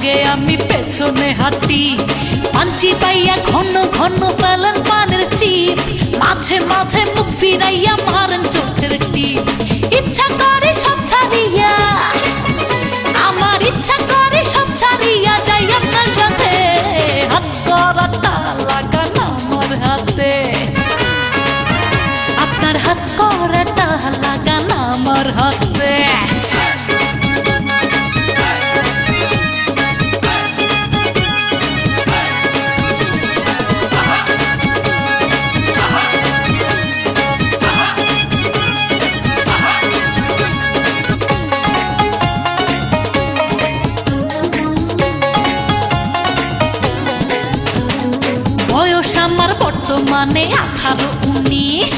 আগে আমি পেছনে হাঁটি, পাঞ্চি পাইয়া ঘন ঘন ফেলেন পানের চিপ, মাঝে মাঝে মুখ ফিরাইয়া মারেন চোখের টিপ। ইচ্ছা করে সব ছাড়িয়া, আমার ইচ্ছা করে সব ছাড়িয়া যাই আপনার সাথে, হাত করাটা লাগান আমার হাতে, আপনার হাত করাটা লাগান আমার হাতে। বয়স আমার বর্তমানে 18-19,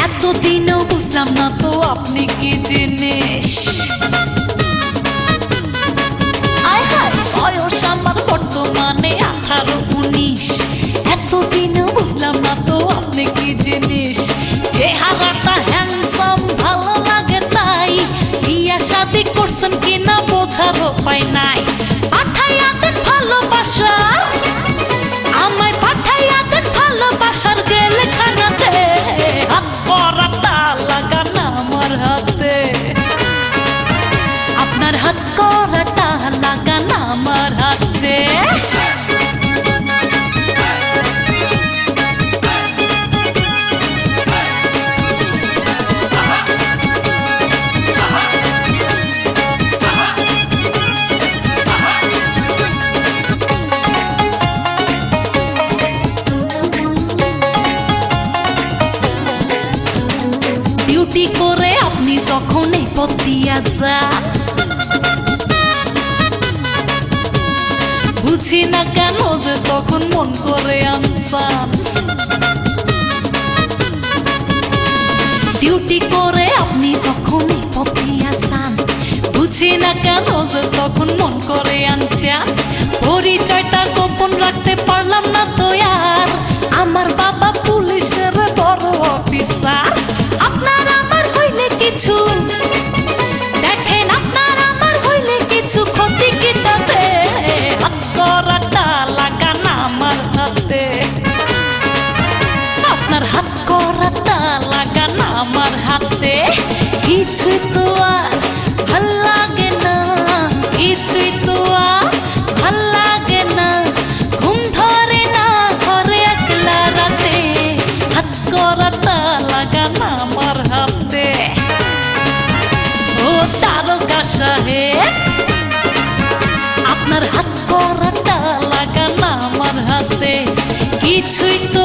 এতদিনও বুঝলাম না তো আপনি কি জিনিস। আয় হায়, বয়স আমার বর্তমানে 18-19, এতদিনও বুঝলাম না তো আপনি কি জিনিস। চেহারাটা হ্যান্ডসাম ভালো লাগে তাই, বিয়া শাদী করছেন কিনা বোঝার উপায় নাই। পাঠাইয়া দেন ভালোবাসা, আমায় পাঠাইয়া দেন ভালোবাসার জেলখানাতে, হাত করাটা লাগান আমার হাতে, আপনার হাত করাটা লাগান আমার হাতে। ডিউটি করে আপনি যখন এই পথ দিয়া যান, বুঝি না কেন যে তখন মন করে আনসান। ডিউটি করে আপনি যখন এই পথ দিয়া যান, বুঝি না কেন যে তখন মন করে আনচান। পরিচয়টা গোপন রাখতে পারলাম না তো আর, আমার বাবা পুলিশের বড় অফিসার। আপনার আমার হইলে কিছু দেখেন, আপনার আমার হইলে কিছু ক্ষতি কি তাতে, হাত করাটা লাগান আমার হাতে, আপনার হাত করাটা লাগান আমার হাতে। কিছুই তো আর ভাল লাগে না, কিছুই তো আর ভাল লাগে না, ঘুম ধরে না ঘরে একলা রাতে, হাত করাটা লাগান আমার হাতে। ও তারকা সাহেব, আপনার হাত করাটা লাগান আমার হাতে, কিছুই তো